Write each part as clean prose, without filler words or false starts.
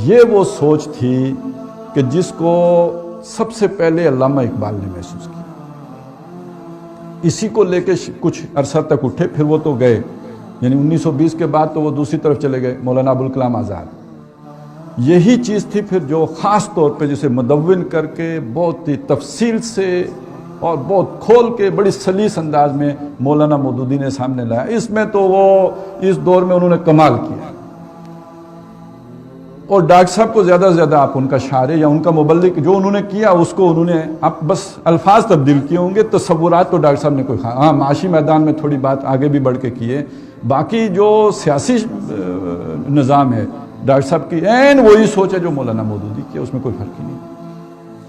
یہ وہ سوچ تھی کہ جس کو سب سے پہلے علامہ اقبال نے محسوس کیا. اسی کو لے کے کچھ عرصہ تک اٹھے، پھر وہ تو گئے، یعنی 1920 کے بعد تو وہ دوسری طرف چلے گئے، مولانا ابوالکلام آزاد. یہی چیز تھی پھر جو خاص طور پہ جسے مدون کر کے بہت ہی تفصیل سے اور بہت کھول کے بڑی سلیس انداز میں مولانا مودودی نے سامنے لایا. اس میں تو وہ اس دور میں انہوں نے کمال کیا. اور ڈاکٹر صاحب کو زیادہ سے زیادہ آپ ان کا شاعر یا ان کا مبلغ جو انہوں نے کیا اس کو انہوں نے اب بس الفاظ تبدیل کیے ہوں گے، تصورات تو ڈاکٹر صاحب نے کوئی ہاں معاشی میدان میں تھوڑی بات آگے بھی بڑھ کے کیے. باقی جو سیاسی نظام ہے ڈاکٹر صاحب کی عین وہی سوچ ہے جو مولانا مودودی کی، اس میں کوئی فرق ہی نہیں.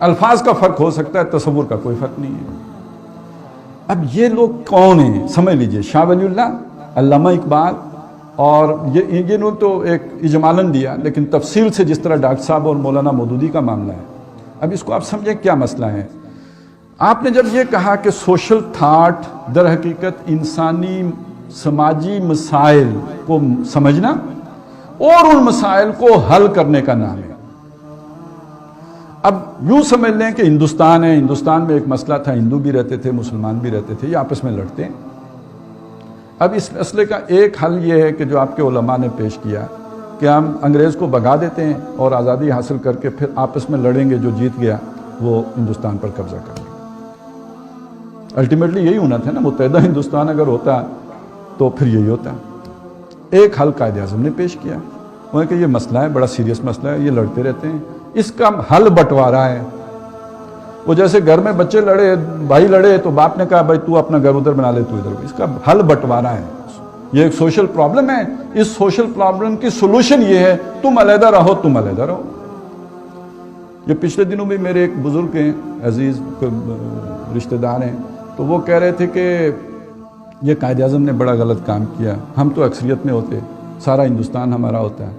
الفاظ کا فرق ہو سکتا ہے، تصور کا کوئی فرق نہیں ہے. اب یہ لوگ کون ہیں سمجھ لیجئے، شاہ ولی اللہ، علامہ اقبال، اور یہ تو ایک اجمالاً دیا، لیکن تفصیل سے جس طرح ڈاکٹر صاحب اور مولانا مودودی کا معاملہ ہے. اب اس کو آپ سمجھیں کیا مسئلہ ہے. آپ نے جب یہ کہا کہ سوشل تھاٹ در حقیقت انسانی سماجی مسائل کو سمجھنا اور ان مسائل کو حل کرنے کا نام ہے. اب یوں سمجھ لیں کہ ہندوستان ہے، ہندوستان میں ایک مسئلہ تھا، ہندو بھی رہتے تھے، مسلمان بھی رہتے تھے، یہ آپس میں لڑتے ہیں. اب اس مسئلے کا ایک حل یہ ہے کہ جو آپ کے علماء نے پیش کیا کہ ہم انگریز کو بھگا دیتے ہیں اور آزادی حاصل کر کے پھر آپس میں لڑیں گے، جو جیت گیا وہ ہندوستان پر قبضہ کر لے. الٹیمیٹلی یہی ہونا تھا نا، متحدہ ہندوستان اگر ہوتا تو پھر یہی ہوتا. ایک حل قائد اعظم نے پیش کیا، وہ ہے کہ یہ مسئلہ ہے، بڑا سیریس مسئلہ ہے، یہ لڑتے رہتے ہیں، اس کا حل بٹوارا ہے. وہ جیسے گھر میں بچے لڑے، بھائی لڑے تو باپ نے کہا بھائی تو اپنا گھر ادھر بنا لے، تو ادھر. اس کا حل بٹوارا ہے. یہ ایک سوشل پرابلم ہے. اس سوشل پرابلم کی سولوشن یہ ہے تم علیحدہ رہو، تم علیحدہ رہو. یہ پچھلے دنوں بھی میرے ایک بزرگ ہیں، عزیز رشتہ دار ہیں، تو وہ کہہ رہے تھے کہ یہ قائد اعظم نے بڑا غلط کام کیا، ہم تو اکثریت میں ہوتے، سارا ہندوستان ہمارا ہوتا ہے.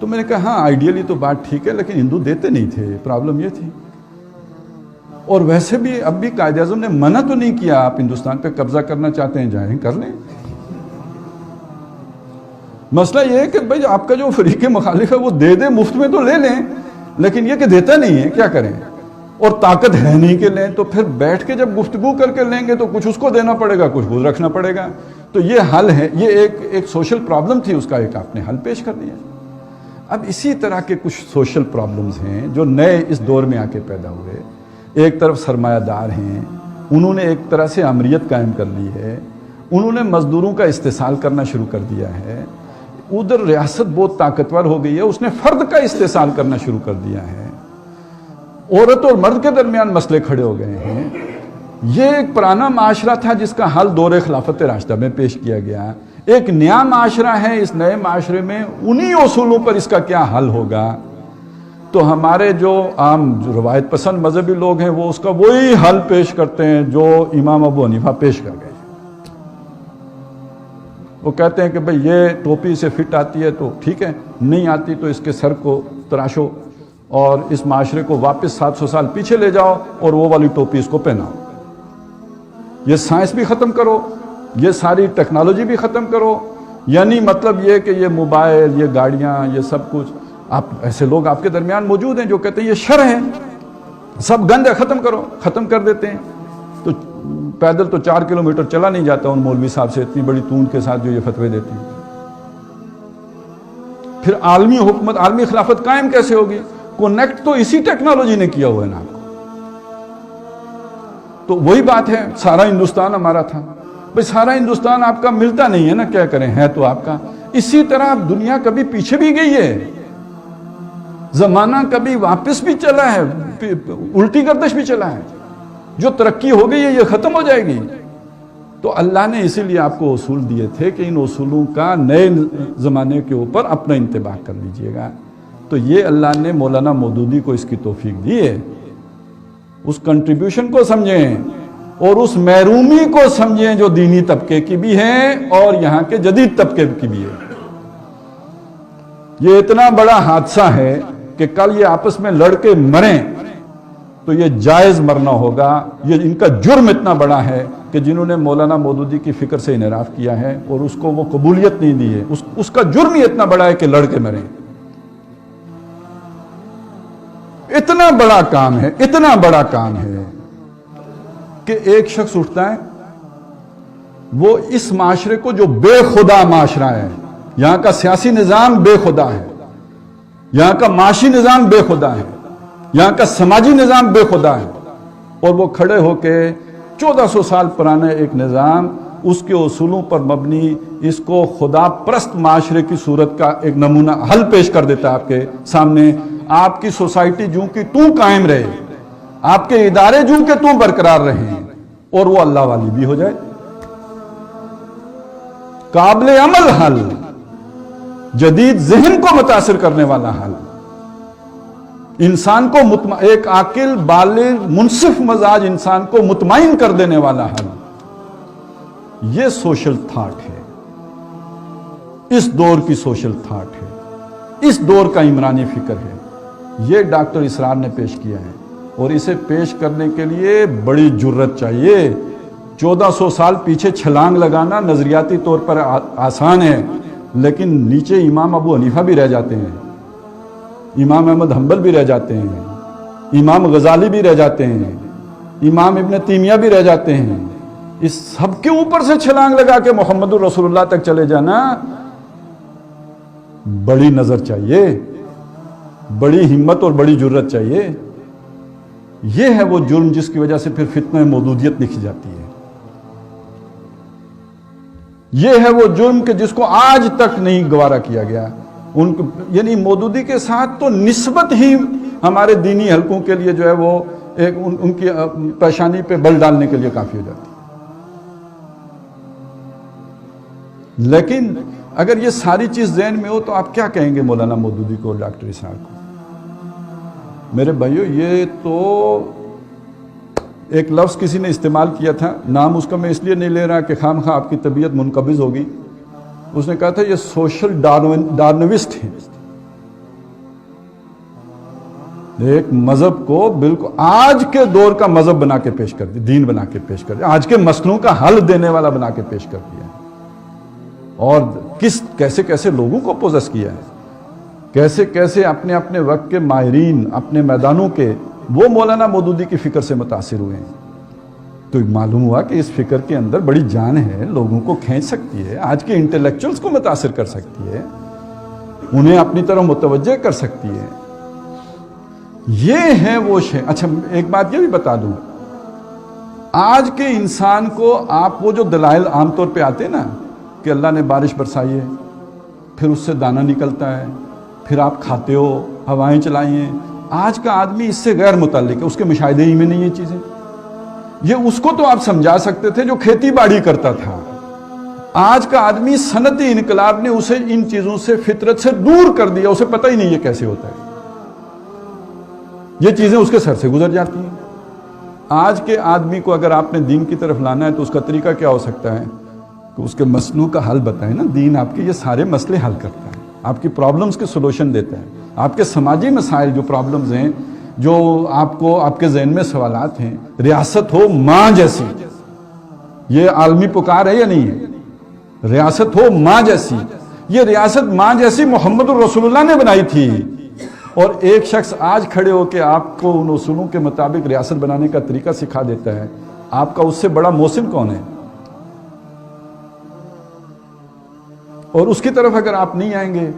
تو میں نے کہا ہاں آئیڈیلی تو بات ٹھیک ہے، لیکن ہندو دیتے نہیں تھے، پرابلم یہ تھی. اور ویسے بھی اب بھی قائد اعظم نے منع تو نہیں کیا، آپ ہندوستان پہ قبضہ کرنا چاہتے ہیں جائیں کر لیں. مسئلہ یہ ہے کہ بھائی آپ کا جو فریق مخالف ہے وہ دے دے، مفت میں تو لے لیں، لیکن یہ کہ دیتا نہیں ہے کیا کریں، اور طاقت ہے نہیں کہ لیں، تو پھر بیٹھ کے جب گفتگو کر کے لیں گے تو کچھ اس کو دینا پڑے گا، کچھ خود رکھنا پڑے گا. تو یہ حل ہے، یہ ایک سوشل پرابلم تھی، اس کا ایک آپ نے حل پیش کر دیا. اب اسی طرح کے کچھ سوشل پرابلمز ہیں جو نئے اس دور میں آ کے پیدا ہوئے. ایک طرف سرمایہ دار ہیں، انہوں نے ایک طرح سے امریت قائم کر لی ہے، انہوں نے مزدوروں کا استحصال کرنا شروع کر دیا ہے. ادھر ریاست بہت طاقتور ہو گئی ہے، اس نے فرد کا استحصال کرنا شروع کر دیا ہے. عورت اور مرد کے درمیان مسئلے کھڑے ہو گئے ہیں. یہ ایک پرانا معاشرہ تھا جس کا حل دور خلافت راشدہ میں پیش کیا گیا. ایک نیا معاشرہ ہے، اس نئے معاشرے میں انہی اصولوں پر اس کا کیا حل ہوگا. تو ہمارے جو عام جو روایت پسند مذہبی لوگ ہیں وہ اس کا وہی حل پیش کرتے ہیں جو امام ابو حنیفہ پیش کر گئے. وہ کہتے ہیں کہ بھئی یہ ٹوپی سے فٹ آتی ہے تو ٹھیک ہے، نہیں آتی تو اس کے سر کو تراشو اور اس معاشرے کو واپس 700 سال پیچھے لے جاؤ اور وہ والی ٹوپی اس کو پہناؤ. یہ سائنس بھی ختم کرو، یہ ساری ٹیکنالوجی بھی ختم کرو. یعنی مطلب یہ کہ یہ موبائل، یہ گاڑیاں، یہ سب کچھ. آپ ایسے لوگ آپ کے درمیان موجود ہیں جو کہتے ہیں یہ شر ہے، سب گند ہے، ختم کرو. ختم کر دیتے ہیں. تو پیدل تو 4 کلومیٹر چلا نہیں جاتا ان مولوی صاحب سے، اتنی بڑی توند کے ساتھ جو یہ فتوے دیتی ہیں. پھر عالمی حکومت، عالمی خلافت قائم کیسے ہوگی؟ کنیکٹ تو اسی ٹیکنالوجی نے کیا ہوا ہے نا. تو وہی بات ہے، سارا ہندوستان ہمارا تھا. بھئی سارا ہندوستان آپ کا ملتا نہیں ہے نا، کیا کریں، ہے تو آپ کا. اسی طرح دنیا کبھی پیچھے بھی گئی ہے، زمانہ کبھی واپس بھی چلا ہے، الٹی گردش بھی چلا ہے. جو ترقی ہو گئی ہے یہ ختم ہو جائے گی. تو اللہ نے اسی لیے آپ کو اصول دیے تھے کہ ان اصولوں کا نئے زمانے کے اوپر اپنا انتباہ کر لیجئے گا. تو یہ اللہ نے مولانا مودودی کو اس کی توفیق دی ہے. اس کنٹریبیوشن کو سمجھیں اور اس محرومی کو سمجھیں جو دینی طبقے کی بھی ہے اور یہاں کے جدید طبقے کی بھی ہے. یہ اتنا بڑا حادثہ ہے کہ کل یہ آپس میں لڑ کے مریں تو یہ جائز مرنا ہوگا. یہ ان کا جرم اتنا بڑا ہے کہ جنہوں نے مولانا مودودی کی فکر سے انحراف کیا ہے اور اس کو وہ قبولیت نہیں دی ہے، اس کا جرم ہی اتنا بڑا ہے کہ لڑ کے مریں. اتنا بڑا کام ہے، اتنا بڑا کام ہے کہ ایک شخص اٹھتا ہے، وہ اس معاشرے کو جو بے خدا معاشرہ ہے، یہاں کا سیاسی نظام بے خدا ہے، یہاں کا معاشی نظام بے خدا ہے، یہاں کا سماجی نظام بے خدا ہے، اور وہ کھڑے ہو کے 1400 سال پرانے ایک نظام، اس کے اصولوں پر مبنی اس کو خدا پرست معاشرے کی صورت کا ایک نمونہ حل پیش کر دیتا ہے آپ کے سامنے. آپ کی سوسائٹی جوں کی توں قائم رہے، آپ کے ادارے جوں کے توں برقرار رہیں، اور وہ اللہ والی بھی ہو جائے. قابل عمل حل، جدید ذہن کو متاثر کرنے والا حل، انسان کو ایک عاقل بالغ منصف مزاج انسان کو مطمئن کر دینے والا حل. یہ سوشل تھاٹ ہے، اس دور کی سوشل تھاٹ ہے، اس دور کا عمرانی فکر ہے. یہ ڈاکٹر اسرار نے پیش کیا ہے، اور اسے پیش کرنے کے لیے بڑی جرت چاہیے. 1400 سال پیچھے چھلانگ لگانا نظریاتی طور پر آسان ہے، لیکن نیچے امام ابو حنیفہ بھی رہ جاتے ہیں، امام احمد حنبل بھی رہ جاتے ہیں، امام غزالی بھی رہ جاتے ہیں، امام ابن تیمیہ بھی رہ جاتے ہیں. اس سب کے اوپر سے چھلانگ لگا کے محمد الرسول اللہ تک چلے جانا بڑی نظر چاہیے، بڑی ہمت اور بڑی جرت چاہیے. یہ ہے وہ جرم جس کی وجہ سے پھر فتنہ مودودیت لکھی جاتی ہے. یہ ہے وہ جرم کہ جس کو آج تک نہیں گوارا کیا گیا. یعنی مودودی کے ساتھ تو نسبت ہی ہمارے دینی حلقوں کے لیے جو ہے وہ ان کی پیشانی پہ بل ڈالنے کے لیے کافی ہو جاتی ہے. لیکن اگر یہ ساری چیز ذہن میں ہو تو آپ کیا کہیں گے مولانا مودودی کو اور ڈاکٹر اسحاق کو؟ میرے بھائیو، یہ تو ایک لفظ کسی نے استعمال کیا تھا، نام اس کا میں اس لیے نہیں لے رہا کہ خام خواہ آپ کی طبیعت منقبض ہوگی. اس نے کہا تھا یہ سوشل ڈارونسٹ ہیں. ایک مذہب کو بالکل آج کے دور کا مذہب بنا کے پیش کر دیا، دین بنا کے پیش کر دیا، آج کے مسئلوں کا حل دینے والا بنا کے پیش کر دیا. اور کیسے کیسے لوگوں کو پوزس کیا ہے، کیسے کیسے اپنے اپنے وقت کے ماہرین اپنے میدانوں کے وہ مولانا مودودی کی فکر سے متاثر ہوئے ہیں. تو معلوم ہوا کہ اس فکر کے اندر بڑی جان ہے، لوگوں کو کھینچ سکتی ہے، آج کے انٹلیکچوئلز کو متاثر کر سکتی ہے، انہیں اپنی طرف متوجہ کر سکتی ہے. یہ ہے وہ شے. اچھا ایک بات یہ بھی بتا دوں، آج کے انسان کو آپ وہ جو دلائل عام طور پہ آتے نا کہ اللہ نے بارش برسائی ہے، پھر اس سے دانہ نکلتا ہے، پھر آپ کھاتے ہو، ہوائیں چلائی ہیں، آج کا آدمی اس سے غیر متعلق ہے، اس کے مشاہدے ہی میں نہیں یہ چیزیں. یہ اس کو تو آپ سمجھا سکتے تھے جو کھیتی باڑی کرتا تھا. آج کا آدمی صنعتی انقلاب نے اسے ان چیزوں سے فطرت سے دور کر دیا، اسے پتہ ہی نہیں یہ کیسے ہوتا ہے، یہ چیزیں اس کے سر سے گزر جاتی ہیں. آج کے آدمی کو اگر آپ نے دین کی طرف لانا ہے تو اس کا طریقہ کیا ہو سکتا ہے کہ اس کے مسئلوں کا حل بتائیں نا. دین آپ کے یہ سارے مسئلے حل کرتا ہے، آپ کی پرابلمز کے سولوشن دیتا ہے. آپ کے سماجی مسائل جو پرابلمز ہیں، جو آپ کو آپ کے ذہن میں سوالات ہیں، ریاست ہو ماں جیسی، یہ عالمی پکار ہے یا نہیں ہے؟ ریاست ہو ماں جیسی، یہ ریاست ماں جیسی محمد الرسول اللہ نے بنائی تھی. اور ایک شخص آج کھڑے ہو کے آپ کو ان اصولوں کے مطابق ریاست بنانے کا طریقہ سکھا دیتا ہے. آپ کا اس سے بڑا محسن کون ہے؟ اور اس کی طرف اگر آپ نہیں آئیں گے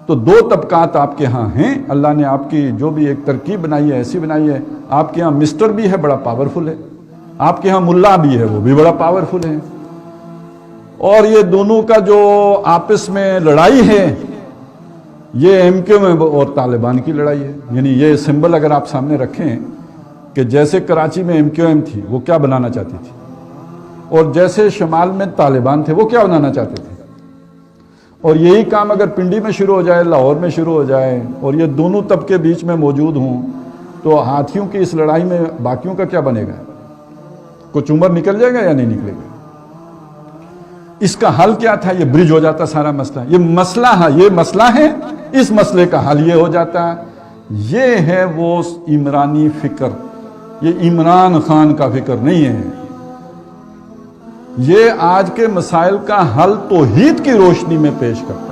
تو دو طبقات آپ کے ہاں ہیں. اللہ نے آپ کی جو بھی ایک ترکیب بنائی ہے ایسی بنائی ہے. آپ کے ہاں مسٹر بھی ہے، بڑا پاورفل ہے، آپ کے ہاں ملا بھی ہے، وہ بھی بڑا پاورفل ہے. اور یہ دونوں کا جو آپس میں لڑائی ہے، یہ ایم کیو ایم اور طالبان کی لڑائی ہے. یعنی یہ سمبل اگر آپ سامنے رکھیں کہ جیسے کراچی میں ایم کیو ایم تھی وہ کیا بنانا چاہتی تھی، اور جیسے شمال میں طالبان تھے وہ کیا بنانا چاہتے تھے، اور یہی کام اگر پنڈی میں شروع ہو جائے، لاہور میں شروع ہو جائے، اور یہ دونوں طبقے بیچ میں موجود ہوں، تو ہاتھیوں کی اس لڑائی میں باقیوں کا کیا بنے گا؟ کچھ عمر نکل جائے گا یا نہیں نکلے گا؟ اس کا حل کیا تھا؟ یہ برج ہو جاتا سارا مسئلہ. یہ مسئلہ ہے، اس مسئلے کا حل یہ ہو جاتا. یہ ہے وہ عمرانی فکر. یہ عمران خان کا فکر نہیں ہے. یہ آج کے مسائل کا حل توحید کی روشنی میں پیش کرتا ہے.